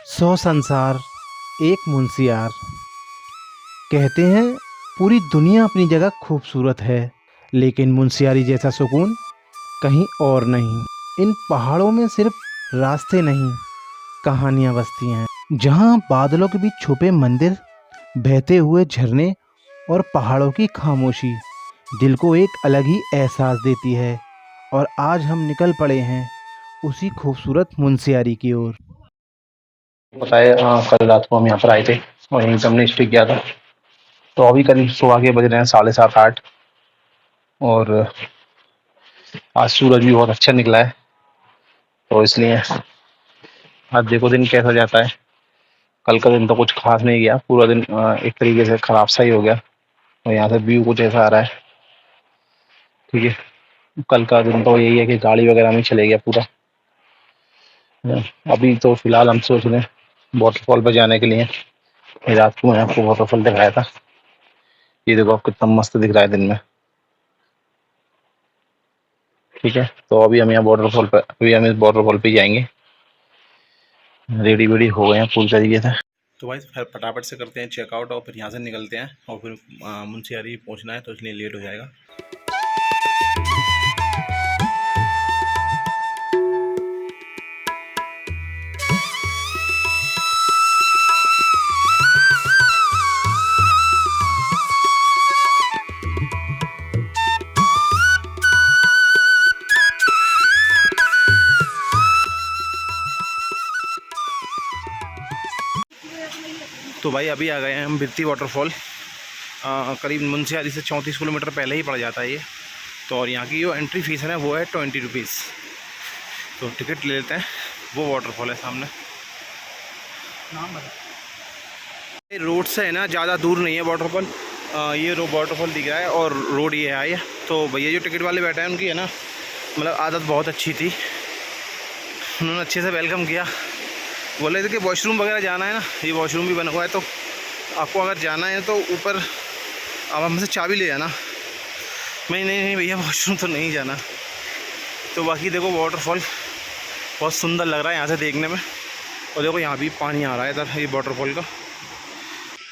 सौ संसार एक मुंशियार। कहते हैं पूरी दुनिया अपनी जगह खूबसूरत है, लेकिन मुंशियारी जैसा सुकून कहीं और नहीं। इन पहाड़ों में सिर्फ रास्ते नहीं, कहानियाँ बसती हैं, जहाँ बादलों के बीच छुपे मंदिर, बहते हुए झरने और पहाड़ों की खामोशी दिल को एक अलग ही एहसास देती है। और आज हम निकल पड़े हैं उसी खूबसूरत मुंशियारी की ओर। पता है, कल रात को हम यहाँ पर आए थे और यहीं से हमने स्टे किया था। तो अभी करीब सुबह के बज रहे हैं 7:30-8। और आज सूरज भी बहुत अच्छा निकला है, तो इसलिए आज देखो दिन कैसा जाता है। कल का दिन तो कुछ खास नहीं गया, पूरा दिन एक तरीके से खराब सा ही हो गया। और यहाँ से व्यू कुछ ऐसा आ रहा है। ठीक है, कल का दिन तो यही है कि गाड़ी वगैरह में चले गया पूरा। अभी तो फिलहाल हम सोच रहे हैं वाटरफॉल पर जाने के लिए। ये रात को मैंने आपको वाटरफॉल दिखाया था, ये देखो आप कितना मस्त दिख रहा है दिन में। ठीक है, तो अभी हम यहाँ इस वाटरफॉल पे जाएंगे। रेडी वेडी हो गए हैं पूरी तरीके से। तो भाई फिर फटाफट से करते हैं चेकआउट और फिर यहाँ से निकलते हैं, और फिर मुंशियारी पहुँचना है तो इसलिए लेट हो जाएगा। तो भाई अभी आ गए हैं हम बिरती वाटरफॉल। करीब मुंशियारी से 34 किलोमीटर पहले ही पड़ जाता है ये। तो और यहाँ की जो एंट्री फीस है ना वो है 20 रुपीज़। तो टिकट ले लेते हैं। वो वाटरफॉल है सामने। रोड से है ना ज़्यादा दूर नहीं है वाटरफॉल। ये वाटरफॉल दिख रहा है और रोड ये है। तो भैया जो टिकट वाले बैठे हैं उनकी है ना, मतलब आदत बहुत अच्छी थी। उन्होंने अच्छे से वेलकम किया। बोले थे कि वॉशरूम वगैरह जाना है ना, ये वॉशरूम भी बना हुआ है, तो आपको अगर जाना है तो ऊपर आप हमसे चाबी ले जाना। मैं नहीं भैया वॉशरूम तो नहीं जाना। तो बाकी देखो वाटरफॉल बहुत सुंदर लग रहा है यहाँ से देखने में। और देखो यहाँ भी पानी आ रहा है इधर, ये वाटरफॉल का।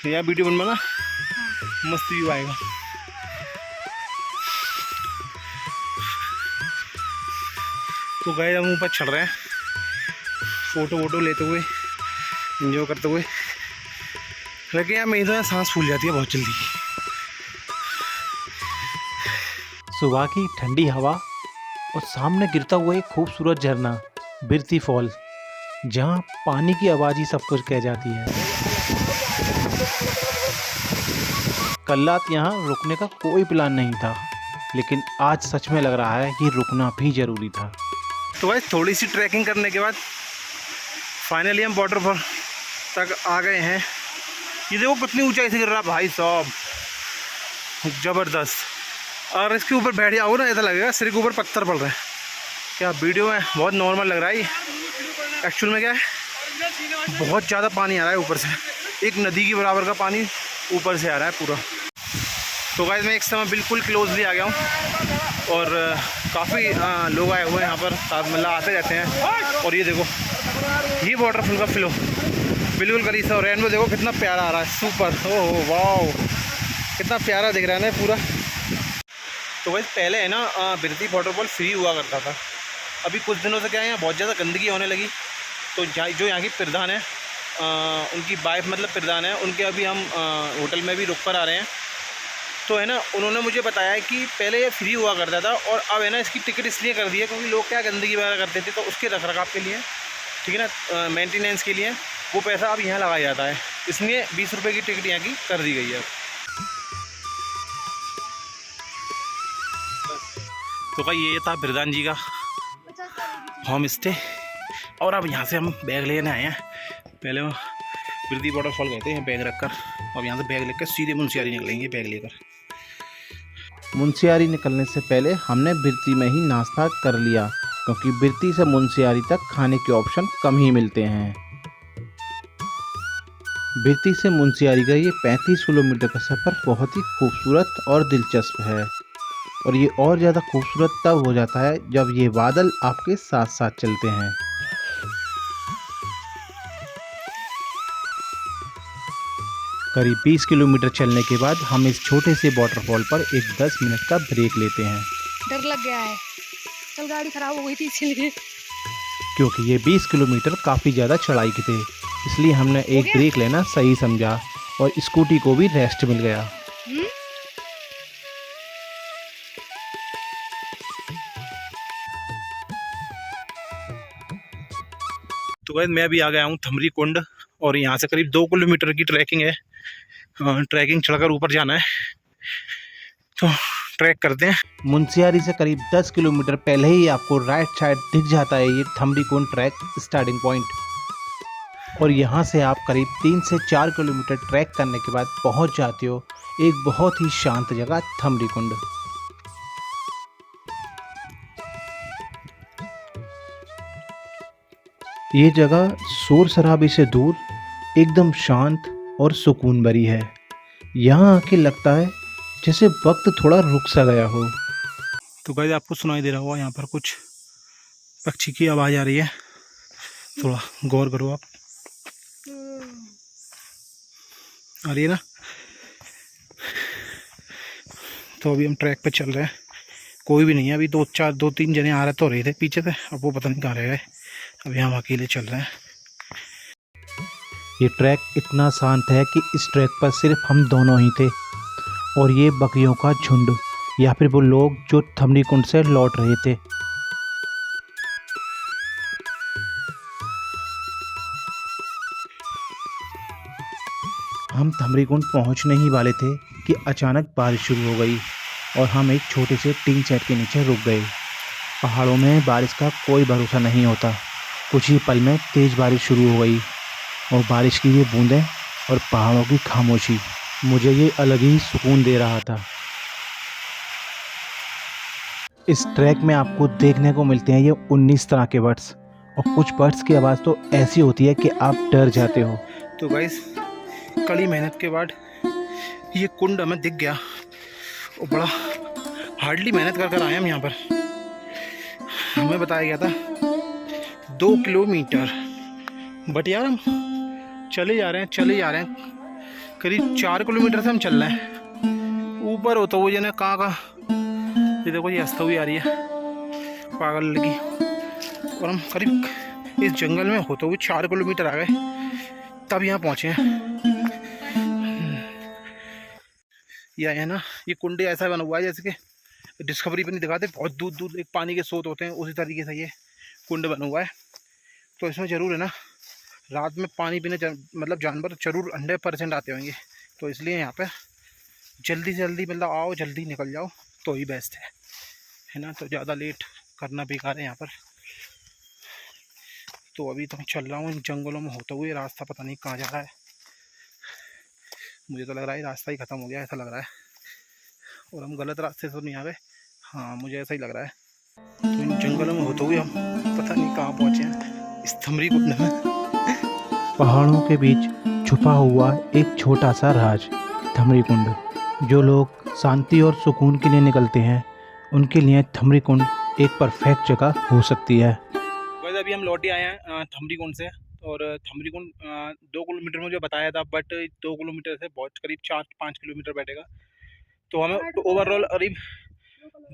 यहाँ वीडियो बनवाना मस्त व्यू आएगा। तो गए हम ऊपर चढ़ रहे हैं, फ़ोटो वोटो लेते हुए, इंजॉय करते हुए। लेकिन यार मेरी तो यहाँ सांस फूल जाती है बहुत जल्दी। सुबह की ठंडी हवा और सामने गिरता हुआ एक खूबसूरत झरना बिरती फॉल, जहाँ पानी की आवाज़ ही सब कुछ कह जाती है। कल रात यहाँ रुकने का कोई प्लान नहीं था, लेकिन आज सच में लग रहा है कि रुकना भी ज़रूरी था। तो भाई थोड़ी सी ट्रैकिंग करने के बाद फाइनली हम वाटरफॉल तक आ गए हैं। ये देखो कितनी ऊंचाई से गिर रहा भाई साहब, ज़बरदस्त। और इसके ऊपर बैठ जाओ ना, ऐसा लगेगा सिर के ऊपर पत्थर पड़ रहे हैं। क्या वीडियो में बहुत नॉर्मल लग रहा है, एक्चुअल में क्या है बहुत ज़्यादा पानी आ रहा है ऊपर से। एक नदी की बराबर का पानी ऊपर से आ रहा है पूरा। तो गाइस मैं एक समय बिल्कुल क्लोजली आ गया हूँ और काफ़ी लोग आए हुए हैं यहाँ पर, मतलब आते रहते हैं। और ये देखो ये वाटरफॉल का फ्लो बिल्कुल करीब से। और रेनबो देखो कितना प्यारा आ रहा है, सुपर। ओह वाओ, कितना प्यारा दिख रहा है ना पूरा। तो वैसे पहले है ना बिरती वाटरफॉल फ्री हुआ करता था। अभी कुछ दिनों से क्या है यहाँ बहुत ज़्यादा गंदगी होने लगी। तो जो यहाँ की प्रधान है, उनकी वाइफ मतलब प्रधान है, उनके अभी हम होटल में भी रुक कर आ रहे हैं। तो है ना उन्होंने मुझे बताया कि पहले ये फ्री हुआ करता था और अब है ना इसकी टिकट इसलिए कर दी है क्योंकि लोग क्या गंदगी वगैरह करते थे, तो उसके रखरखाव के लिए, ठीक है ना, मेंटेनेंस के लिए वो पैसा अब यहाँ लगाया जाता है। इसलिए 20 रुपये की टिकट यहाँ की कर दी गई है। तो भाई ये था प्रधान जी का होम स्टे। और अब यहाँ से हम बैग लेने आए हैं। पहले बिरती वाटरफॉल गए थे, यहाँ बैग रख कर। अब यहाँ से बैग लेकर सीधे मुंशियारी निकलेंगे बैग लेकर। मुंशियारी निकलने से पहले हमने बिरती में ही नाश्ता कर लिया, क्योंकि बिरती से मुंशियारी तक खाने के ऑप्शन कम ही मिलते हैं। बिरती से मुंशियारी का ये 35 किलोमीटर का सफ़र बहुत ही खूबसूरत और दिलचस्प है। और ये और ज़्यादा खूबसूरत तब हो जाता है जब ये बादल आपके साथ साथ चलते हैं। करीब 20 किलोमीटर चलने के बाद हम इस छोटे से वाटरफॉल पर एक 10 मिनट का ब्रेक लेते हैं, डर लग गया है, कल गाड़ी खराब हो गई थी इसीलिए। क्योंकि ये 20 किलोमीटर काफ़ी ज़्यादा चढ़ाई के थे, इसलिए हमने एक ब्रेक लेना सही समझा और स्कूटी को भी रेस्ट मिल गया। तो गाइस मैं अभी आ गया हूँ थमरी कुंड और यहाँ से करीब 2 किलोमीटर की ट्रैकिंग है। ट्रैकिंग चढ़कर ऊपर जाना है, तो ट्रैक करते हैं। मुंशियारी से करीब 10 किलोमीटर पहले ही आपको राइट साइड दिख जाता है ये थमरी कुंड ट्रैक स्टार्टिंग पॉइंट, और यहाँ से आप करीब 3 से 4 किलोमीटर ट्रैक करने के बाद पहुँच जाते हो एक बहुत ही शांत जगह थमरी कुंड। ये जगह शोर शराबे से दूर एकदम शांत और सुकून भरी है। यहाँ आके लगता है जैसे वक्त थोड़ा रुक सा गया हो। तो गाइस आपको सुनाई दे रहा होगा यहाँ पर कुछ पक्षी की आवाज़ आ रही है, थोड़ा गौर करो आप। आ रही है ना। तो अभी हम ट्रैक पे चल रहे हैं, कोई भी नहीं है अभी। 2-3 जने आ रहे तो रहे थे पीछे से, अब वो पता नहीं कहाँ रह गए। अभी हम अकेले चल रहे हैं। ये ट्रैक इतना शांत है कि इस ट्रैक पर सिर्फ हम दोनों ही थे और ये बकरियों का झुंड या फिर वो लोग जो थमरी कुंड से लौट रहे थे। हम थमरी कुंड पहुंचने ही वाले थे कि अचानक बारिश शुरू हो गई और हम एक छोटे से टीन शेड के नीचे रुक गए। पहाड़ों में बारिश का कोई भरोसा नहीं होता, कुछ ही पल में तेज़ बारिश शुरू हो गई और बारिश की ये बूंदें और पहाड़ों की खामोशी मुझे ये अलग ही सुकून दे रहा था। इस ट्रैक में आपको देखने को मिलते हैं ये 19 तरह के बर्ड्स, और कुछ बर्ड्स की आवाज़ तो ऐसी होती है कि आप डर जाते हो। तो गाइस कड़ी मेहनत के बाद ये कुंड हमें दिख गया और बड़ा हार्डली मेहनत कर कर आए हम यहाँ पर। हमें बताया गया था 2 किलोमीटर, बट यार हम चले जा रहे हैं करीब 4 किलोमीटर से हम चल रहे हैं। ऊपर होता वो जने कहाँ ये देखो, ये हंसता हुई आ रही है पागल लड़की। और हम करीब इस जंगल में होते हुए 4 किलोमीटर आ गए, तब यहाँ पहुँचे हैं। यह है ना, ये कुंड ऐसा बना हुआ है जैसे कि डिस्कवरी पे नहीं दिखाते, बहुत दूर दूर एक पानी के स्रोत होते हैं, उसी तरीके से ये कुंड बना हुआ है। तो इसमें ज़रूर है ना, रात में पानी पीने मतलब जानवर ज़रूर 100% आते होंगे। तो इसलिए यहाँ पे जल्दी से जल्दी मतलब आओ, जल्दी निकल जाओ तो ही बेस्ट है ना। तो ज़्यादा लेट करना बेकार है यहाँ पर। तो अभी तो मैं चल रहा हूँ इन जंगलों में होते हुए, रास्ता पता नहीं कहाँ जा रहा है। मुझे तो लग रहा है रास्ता ही ख़त्म हो गया, ऐसा लग रहा है, और हम गलत रास्ते से तो नहीं आ गए। हाँ मुझे ऐसा ही लग रहा है। तो इन जंगलों में होते हुए हम पता नहीं कहाँ पहुँचे हैं, इस थमरी कुंड में। पहाड़ों के बीच छुपा हुआ एक छोटा सा राज थमरी कुंड। जो लोग शांति और सुकून के लिए निकलते हैं उनके लिए थमरी कुंड एक परफेक्ट जगह हो सकती है। वैसे अभी हम लौट आए हैं थमरी कुंड से, और थमरी कुंड 2 किलोमीटर मुझे बताया था, बट 2 किलोमीटर से बहुत करीब 4-5 किलोमीटर बैठेगा। तो हमें ओवरऑल करीब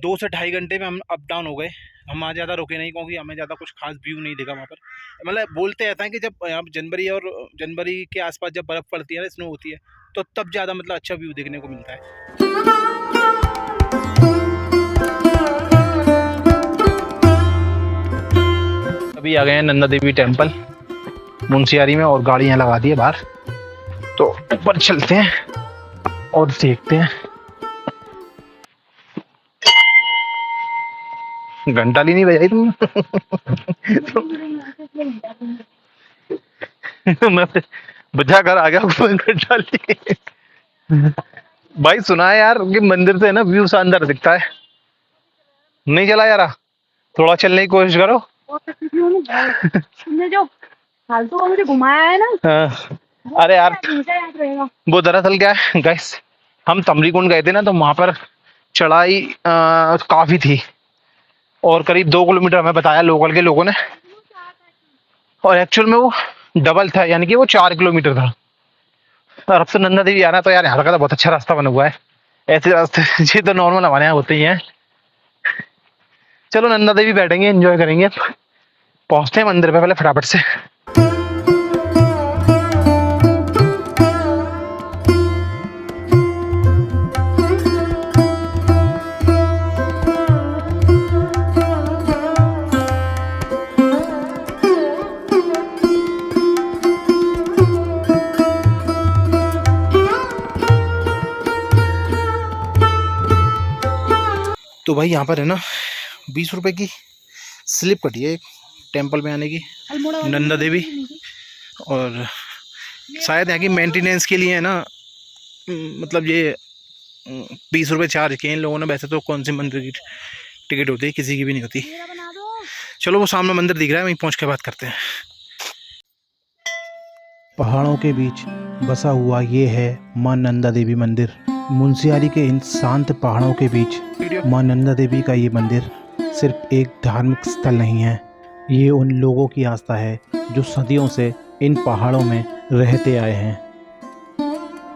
2 से 2.5 घंटे में हम अप डाउन हो गए। हम वहाँ ज़्यादा रुके नहीं क्योंकि हमें ज़्यादा कुछ खास व्यू नहीं दिखा वहाँ पर। मतलब बोलते रहता है कि जब यहाँ जनवरी के आसपास जब बर्फ़ पड़ती है ना, स्नो होती है, तो तब ज़्यादा मतलब अच्छा व्यू देखने को मिलता है। अभी आ गए हैं नंदा देवी टेम्पल मुंशियारी में, और गाड़ी यहाँ लगा दी है बाहर। तो ऊपर चलते हैं और देखते हैं। घंटाली नहीं बजाई तुम? मैं बजा कर आ गया घंटाली। भाई सुना है यार कि मंदिर से है ना व्यू शानदार दिखता है। नहीं चला यार, थोड़ा चलने की कोशिश करो। तुमने जो फालतू का मुझे घुमाया है ना, हाँ। अरे यार वो दरअसल क्या है गाइस, हम थमरी कुंड गए थे ना, तो वहां पर चढ़ाई काफी थी, और करीब 2 किलोमीटर हमें बताया लोकल के लोगों ने, और एक्चुअल में वो डबल था, यानी कि वो 4 किलोमीटर था। और अब तो नंदा देवी आना, तो यार यहाँ का तो बहुत अच्छा रास्ता बना हुआ है। ऐसे रास्ते ये तो नॉर्मल हमारे यहाँ होते ही हैं। चलो नंदा देवी बैठेंगे, एंजॉय करेंगे, पहुंचते हैं मंदिर पे पहले फटाफट से। तो भाई यहाँ पर है ना 20 रुपए की स्लिप कटी है टेंपल में आने की, नंदा देवी। और शायद यहाँ की मेंटेनेंस के लिए है ना, मतलब ये 20 रुपए चार्ज किए इन लोगों ने। वैसे तो कौन सी मंदिर की टिकट होती है, किसी की भी नहीं होती। चलो वो सामने मंदिर दिख रहा है, वहीं पहुँच के बात करते हैं। पहाड़ों के बीच बसा हुआ ये है माँ नंदा देवी मंदिर। मुंशियारी के इन शांत पहाड़ों के बीच माँ नंदा देवी का ये मंदिर सिर्फ एक धार्मिक स्थल नहीं है, ये उन लोगों की आस्था है जो सदियों से इन पहाड़ों में रहते आए हैं।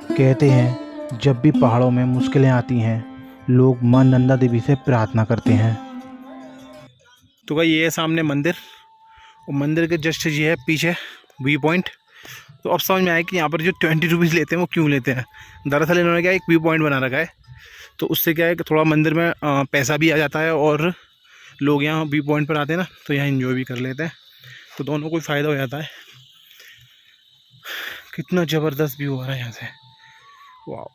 कहते हैं जब भी पहाड़ों में मुश्किलें आती हैं, लोग माँ नंदा देवी से प्रार्थना करते हैं। तो भाई ये है सामने मंदिर, और मंदिर के जस्ट ये है पीछे व्यू पॉइंट। तो अब समझ में आया कि यहाँ पर जो 20 रुपीज़ लेते हैं वो क्यों लेते हैं। दरअसल इन्होंने क्या एक व्यू पॉइंट बना रखा है, तो उससे क्या है कि थोड़ा मंदिर में पैसा भी आ जाता है, और लोग यहाँ व्यू पॉइंट पर आते हैं ना, तो यहाँ एंजॉय भी कर लेते हैं। तो दोनों को फ़ायदा हो जाता है। कितना ज़बरदस्त व्यू आ रहा है यहाँ से, वाह।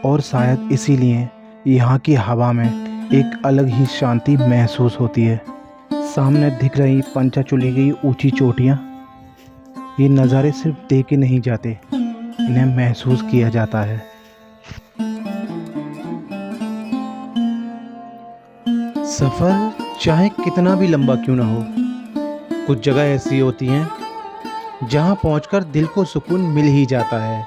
और शायद इसीलिए यहाँ की हवा में एक अलग ही शांति महसूस होती है। सामने दिख रही पंचाचूली की ऊंची चोटियाँ, ये नज़ारे सिर्फ देख के नहीं जाते, इन्हें महसूस किया जाता है। सफ़र चाहे कितना भी लंबा क्यों ना हो, कुछ जगह ऐसी होती हैं जहाँ पहुँचकर दिल को सुकून मिल ही जाता है।